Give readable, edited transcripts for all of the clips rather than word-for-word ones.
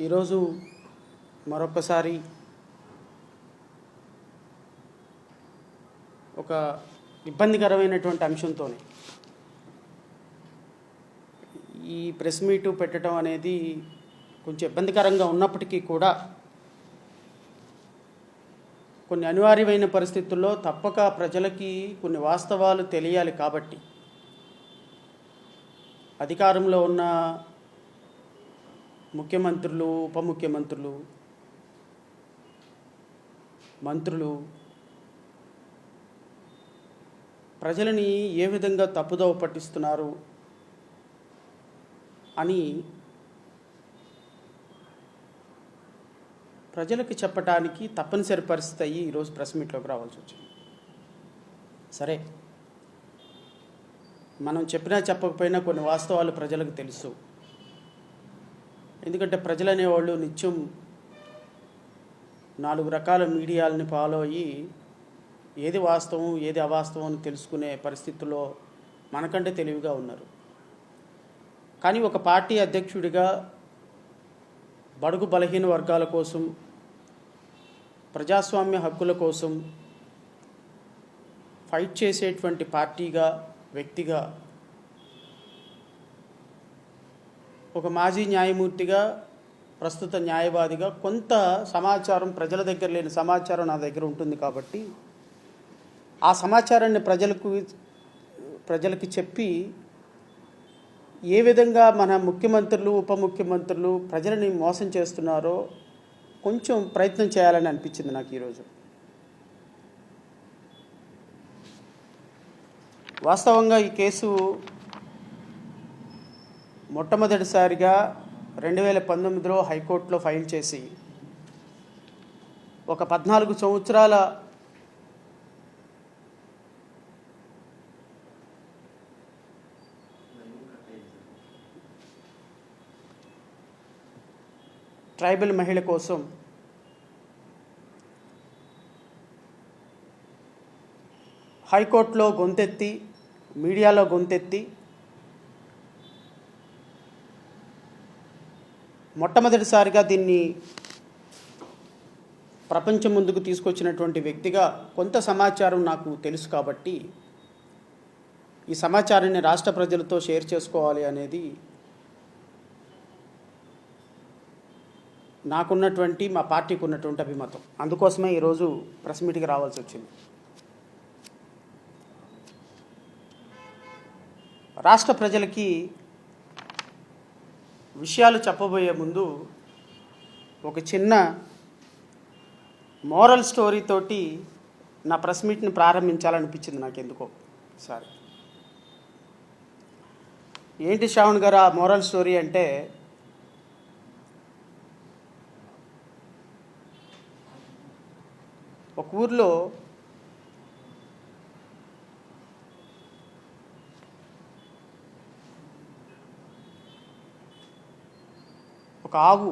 ఈరోజు మరొకసారి ఒక ఇబ్బందికరమైనటువంటి అంశంతో ఈ ప్రెస్ మీటు పెట్టడం అనేది కొంచెం ఇబ్బందికరంగా ఉన్నప్పటికీ కూడా కొన్ని అనివార్యమైన పరిస్థితుల్లో తప్పక ప్రజలకి కొన్ని వాస్తవాలు తెలియాలి కాబట్టి అధికారంలో ఉన్న ముఖ్యమంత్రులు, ఉప ముఖ్యమంత్రులు, మంత్రులు ప్రజలని ఏ విధంగా తప్పుదోవ పట్టిస్తున్నారు అని ప్రజలకు చెప్పడానికి తప్పనిసరి పరిస్థితి అయ్యి ఈరోజు ప్రెస్ మీట్లోకి రావాల్సి వచ్చింది. సరే, మనం చెప్పినా చెప్పకపోయినా కొన్ని వాస్తవాలు ప్రజలకు తెలుసు. ఎందుకంటే ప్రజలు అనేవాళ్ళు నిత్యం 4 రకాల మీడియాలని ఫాలో అయ్యి ఏది వాస్తవం ఏది అవాస్తవం అని తెలుసుకునే పరిస్థితుల్లో మనకంటే తెలివిగా ఉన్నారు. కానీ ఒక పార్టీ అధ్యక్షుడిగా బడుగు బలహీన వర్గాల కోసం, ప్రజాస్వామ్య హక్కుల కోసం ఫైట్ చేసేటువంటి పార్టీగా, వ్యక్తిగా, ఒక మాజీ న్యాయమూర్తిగా, ప్రస్తుత న్యాయవాదిగా కొంత సమాచారం, ప్రజల దగ్గర లేని సమాచారం నా దగ్గర ఉంటుంది కాబట్టి ఆ సమాచారాన్ని ప్రజలకి చెప్పి ఏ విధంగా మన ముఖ్యమంత్రులు, ఉప ముఖ్యమంత్రులు ప్రజలని మోసం చేస్తున్నారో కొంచెం ప్రయత్నం చేయాలని అనిపించింది నాకు ఈరోజు. వాస్తవంగా ఈ కేసు మొట్టమొదటిసారిగా 2019లో హైకోర్టులో ఫైల్ చేసి ఒక 14 సంవత్సరాల ట్రైబల్ మహిళ కోసం హైకోర్టులో గొంతెత్తి, మీడియాలో గొంతెత్తి మొట్టమొదటిసారిగా దీన్ని ప్రపంచం ముందుకు తీసుకొచ్చినటువంటి వ్యక్తిగా కొంత సమాచారం నాకు తెలుసు కాబట్టి ఈ సమాచారాన్ని రాష్ట్ర ప్రజలతో షేర్ చేసుకోవాలి అనేది నాకున్నటువంటి, మా పార్టీకి ఉన్నటువంటి అభిమతం. అందుకోసమే ఈరోజు ప్రెస్ మీట్కి రావాల్సి వచ్చింది. రాష్ట్ర ప్రజలకి విషయాలు చెప్పబోయే ముందు ఒక చిన్న మోరల్ స్టోరీ తోటి నా ప్రెస్ మీట్ని ప్రారంభించాలనిపించింది నాకు ఎందుకో. సరే, ఏంటి శ్రావణ్ గారు ఆ మోరల్ స్టోరీ అంటే, ఒక ఊర్లో ఒక ఆవు,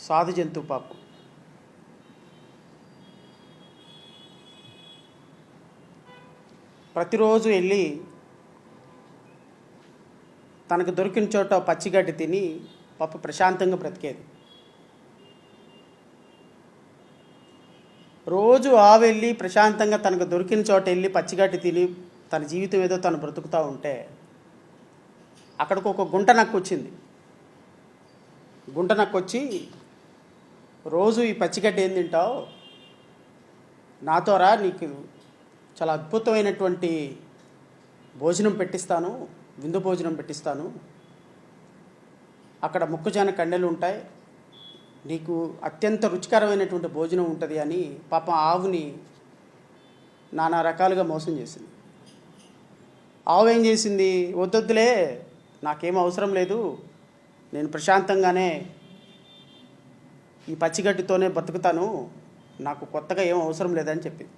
సాధు జంతువు పాపం, ప్రతిరోజు వెళ్ళి తనకు దొరికిన చోట పచ్చిగడ్డి తిని ప్రశాంతంగా బ్రతికేది. రోజు ఆవు వెళ్ళి ప్రశాంతంగా తనకు దొరికిన చోట వెళ్ళి పచ్చిగడ్డి తిని తన జీవితం ఏదో తను బ్రతుకుతూ ఉంటే అక్కడికి ఒక గుంట నక్క వచ్చింది. గుంట నక్క వచ్చి, రోజు ఈ పచ్చిగడ్డి ఏం తింటావు, నాతో రా, నీకు చాలా అద్భుతమైనటువంటి భోజనం పెట్టిస్తాను, విందు భోజనం పెట్టిస్తాను, అక్కడ మొక్కజొన్న కండెలు ఉంటాయి, నీకు అత్యంత రుచికరమైనటువంటి భోజనం ఉంటుంది అని పాపం ఆవుని నానా రకాలుగా మోసం చేసింది. ఆవు ఏం చేసింది, వద్దొద్దులే, నాకేం అవసరం లేదు, నేను ప్రశాంతంగానే ఈ పచ్చిగడ్డితోనే బతుకుతాను, నాకు కొత్తగా ఏం అవసరం లేదని చెప్పింది.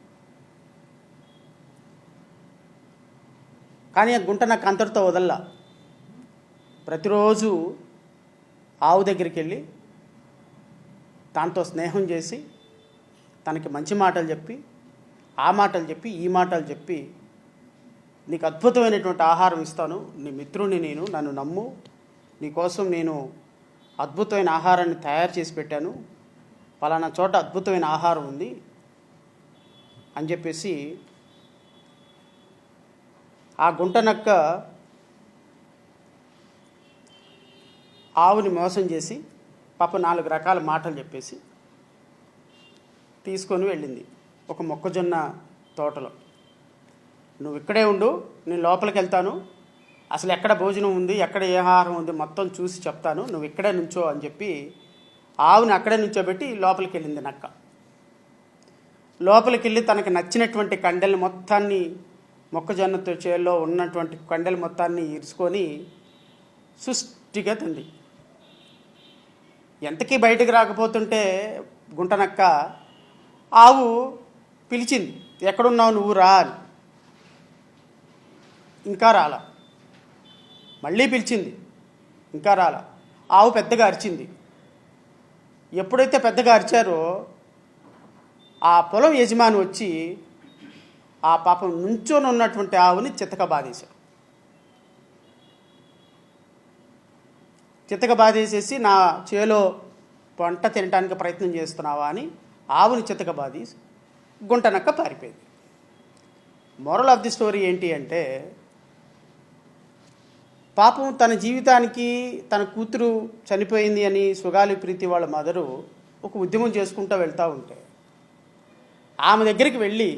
కానీ ఆ గుంట నాకు అంతటితో వదల్లా. ప్రతిరోజు ఆవు దగ్గరికి వెళ్ళి దాంతో స్నేహం చేసి తనకి మంచి మాటలు చెప్పి, ఆ మాటలు చెప్పి, ఈ మాటలు చెప్పి, నీకు అద్భుతమైనటువంటి ఆహారం ఇస్తాను, నీ మిత్రుని నేను, నన్ను నమ్ము, నీకోసం నేను అద్భుతమైన ఆహారాన్ని తయారు చేసి పెట్టాను, పలానా చోట అద్భుతమైన ఆహారం ఉంది అని చెప్పేసి ఆ గుంటనక్క ఆవుని మోసం చేసి పాప 4 రకాల మాటలు చెప్పేసి తీసుకొని వెళ్ళింది ఒక మొక్కజొన్న తోటలో. నువ్వు ఇక్కడే ఉండు, నేను లోపలికి వెళ్తాను, అసలు ఎక్కడ భోజనం ఉంది, ఎక్కడ ఏ ఆహారం ఉంది మొత్తం చూసి చెప్తాను, నువ్వు ఇక్కడే నుంచో అని చెప్పి ఆవుని అక్కడే నుంచోబెట్టి లోపలికి వెళ్ళింది నక్క. లోపలికి వెళ్ళి తనకు నచ్చినటువంటి కండెలు మొత్తాన్ని, మొక్కజొన్న చేలో ఉన్నటువంటి కండెలు మొత్తాన్ని ఇరుచుకొని సుష్టిగా తింది. ఎంతకీ బయటకు రాకపోతుంటే గుంటనక్క ఆవు పిలిచింది, ఎక్కడున్నావు నువ్వు రా అని. ఇంకా రాలా. మళ్ళీ పిలిచింది, ఇంకా రాలా. ఆవు పెద్దగా అరిచింది. ఎప్పుడైతే పెద్దగా అరిచారో ఆ పొలం యజమాని వచ్చి ఆ పాపం నుంచొని ఉన్నటువంటి ఆవుని చితక బాధేశాడు. చితక బాధేసేసి నా చేలో పంట తినడానికి ప్రయత్నం చేస్తున్నావా అని ఆవుని చితక బాధి గుంటనక్క పారిపోయింది. మోరల్ ఆఫ్ ది స్టోరీ ఏంటి అంటే, పాపం తన జీవితానికి తన కూతురు చనిపోయింది అని సుగాలి ప్రీతి వాళ్ళ మదరు ఒక ఉద్యమం చేసుకుంటూ వెళ్తూ ఉంటే ఆమె దగ్గరికి వెళ్ళి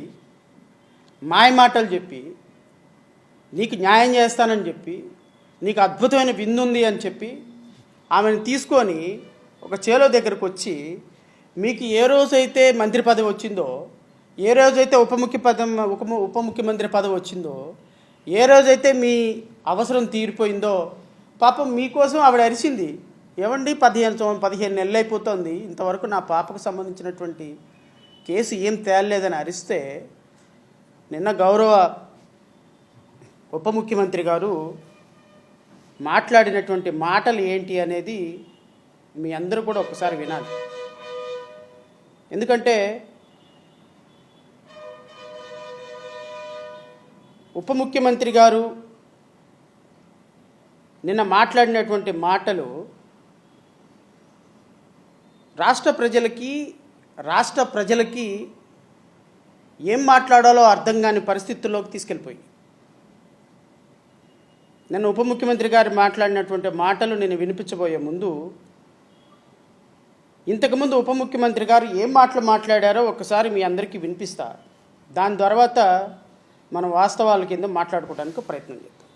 మాయమాటలు చెప్పి, నీకు న్యాయం చేస్తానని చెప్పి, నీకు అద్భుతమైన విందు ఉంది అని చెప్పి ఆమెను తీసుకొని ఒక చేలో దగ్గరకు వచ్చి, మీకు ఏ రోజైతే మంత్రి పదవి వచ్చిందో, ఏ రోజైతే ఉప ముఖ్యమంత్రి పదవి వచ్చిందో, ఏ రోజైతే మీ అవసరం తీరిపోయిందో, పాపం మీకోసం ఆవిడ అరిచింది. ఏమండి 15 నెలలు అయిపోతుంది, ఇంతవరకు నా పాపకు సంబంధించినటువంటి కేసు ఏం తేలలేదని అరిస్తే, నిన్న గౌరవ ఉప ముఖ్యమంత్రి గారు మాట్లాడినటువంటి మాటలు ఏంటి అనేది మీ అందరూ కూడా ఒకసారి వినాలి. ఎందుకంటే ఉప ముఖ్యమంత్రి గారు నిన్న మాట్లాడినటువంటి మాటలు రాష్ట్ర ప్రజలకి ఏం మాట్లాడాలో అర్థం కాని పరిస్థితుల్లోకి తీసుకెళ్ళిపోయి, నిన్న ఉప ముఖ్యమంత్రి గారు మాట్లాడినటువంటి మాటలు నేను వినిపించబోయే ముందు, ఇంతకుముందు ఉప ముఖ్యమంత్రి గారు ఏం మాటలు మాట్లాడారో ఒకసారి మీ అందరికీ వినిపిస్తా. దాని తర్వాత మనం వాస్తవాల కింద మాట్లాడుకోవడానికి ప్రయత్నం చేద్దాం.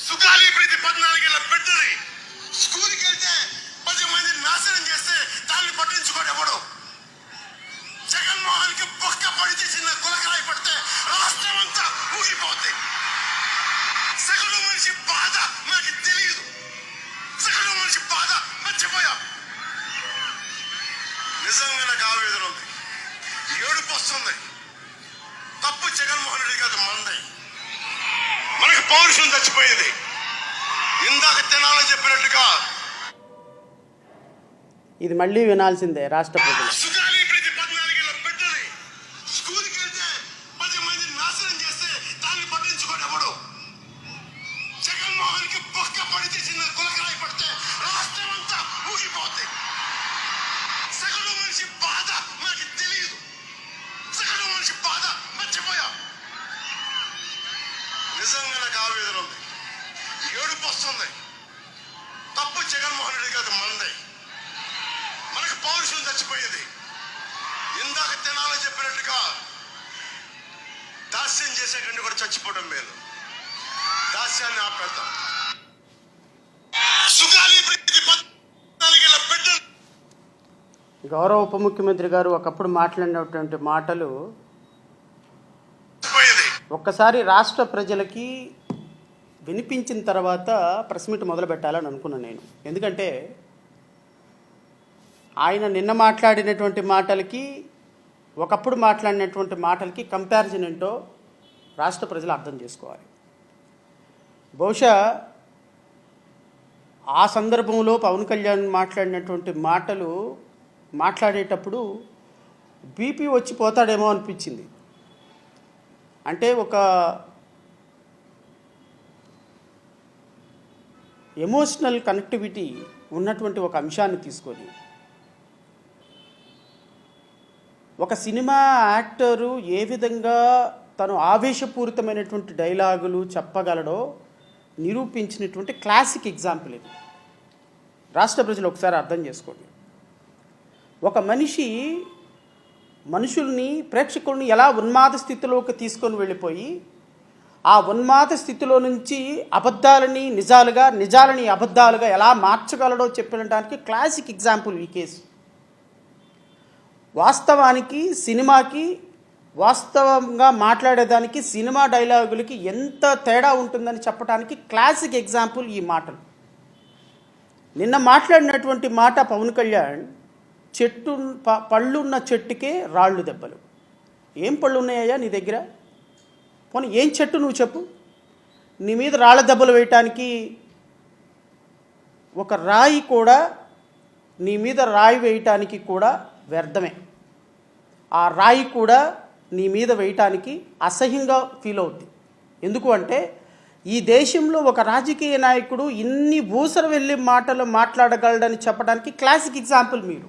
సుగాలి ప్రీతి 14 ఏళ్ల బిడ్డని స్కూల్కి వెళ్తే 10 మందిని నాశనం చేస్తే దాన్ని పట్టించుకోడు ఎవడు. జగన్మోహన్కి బొక్క పడితే చిన్న కులకరాయి పడితే రాష్ట్రం అంతా ఊగిపోద్ది. సగటు మనిషి బాధ మనకి తెలియదు, సగటు మనిషి బాధ మర్చిపోయాం. నిజంగా నాకు ఆవేదన ఉంది, ఏడుపు వస్తుంది. తప్పు జగన్మోహన్ రెడ్డి కాదు, మందై. మనకి పౌరుషం చచ్చిపోయింది. ఇందాక తినాలని చెప్పినట్టుగా ఇది మళ్ళీ వినాల్సిందే రాష్ట్ర ప్రజలు. సుగాలి ప్రీతి 14 ఏళ్ల బిడ్డని స్కూల్కి వెళ్తే 10 మందిని నాశనం చేస్తే దాన్ని పట్టించుకోడు ఎవడు. జగన్మోహన్కి బొక్క పడితే చిన్న కులకరాయి పడితే రాష్ట్రం అంతా ఊగిపోద్ది. సగటు మనిషి బాధ మనకి తెలియదు, సగటు మనిషి బాధ మర్చిపోయాం. నిజంగా నాకు ఆవేదన ఉంది, ఏడుపు వస్తుంది. తప్పు జగన్మోహన్ రెడ్డి కాదు, మందై. మనకు పౌరుషం చచ్చిపోయేది. ఇందాక తినాలని చెప్పినట్టుగా దాస్యం చేసే కంటే కూడా చచ్చిపోవడం మేలు. దాస్యాన్ని ఆపేద్దాం. సుగాలి ప్రీతి 14 ఏళ్ల బిడ్డ. గౌరవ ఉప ముఖ్యమంత్రి గారు ఒకప్పుడు మాట్లాడినటువంటి మాటలు ఒక్కసారి రాష్ట్ర ప్రజలకి వినిపించిన తర్వాత ప్రెస్ మీట్ మొదలు పెట్టాలని అనుకున్నాను నేను. ఎందుకంటే ఆయన నిన్న మాట్లాడినటువంటి మాటలకి ఒకప్పుడు మాట్లాడినటువంటి మాటలకి కంపారిజన్ ఏంటో రాష్ట్ర ప్రజలు అర్థం చేసుకోవాలి. బహుశా ఆ సందర్భంలో పవన్ కళ్యాణ్ మాట్లాడినటువంటి మాటలు మాట్లాడేటప్పుడు బీపీ వచ్చి పోతాడేమో అనిపించింది. అంటే ఎమోషనల్ కనెక్టివిటీ ఉన్నటువంటి ఒక అంశాన్ని తీసుకొని ఒక సినిమా యాక్టరు ఏ విధంగా తను ఆవేశపూరితమైనటువంటి డైలాగులు చెప్పగలడో నిరూపించినటువంటి క్లాసిక్ ఎగ్జాంపుల్ ఇది. రాష్ట్ర ప్రజలు ఒకసారి అర్థం చేసుకోండి. ఒక మనుషుల్ని ప్రేక్షకుల్ని ఎలా ఉన్మాద స్థితిలోకి తీసుకొని వెళ్ళిపోయి ఆ ఉన్మాద స్థితిలో నుంచి అబద్ధాలని నిజాలుగా, నిజాలని అబద్ధాలుగా ఎలా మార్చగలడో చెప్పడానికి క్లాసిక్ ఎగ్జాంపుల్ ఈ కేసు. వాస్తవానికి సినిమాకి, వాస్తవంగా మాట్లాడేదానికి, సినిమా డైలాగులకి ఎంత తేడా ఉంటుందని చెప్పడానికి క్లాసిక్ ఎగ్జాంపుల్ ఈ మాటలు. నిన్న మాట్లాడినటువంటి మాట పవన్ కళ్యాణ్, పళ్ళున్న చెట్టుకే రాళ్ళు దెబ్బలు. ఏం పళ్ళు ఉన్నాయా నీ దగ్గర? పోనీ ఏం చెట్టు నువ్వు చెప్పు. నీ మీద రాళ్ళ దెబ్బలు వేయటానికి ఒక రాయి కూడా, నీ మీద రాయి వేయటానికి కూడా వ్యర్థమే. ఆ రాయి కూడా నీ మీద వేయటానికి అసహ్యంగా ఫీల్ అవుద్ది. ఎందుకు అంటే ఈ దేశంలో ఒక రాజకీయ నాయకుడు ఇన్ని ఊసర వెళ్ళి మాటలు మాట్లాడగలడని చెప్పడానికి క్లాసిక్ ఎగ్జాంపుల్ మీరు.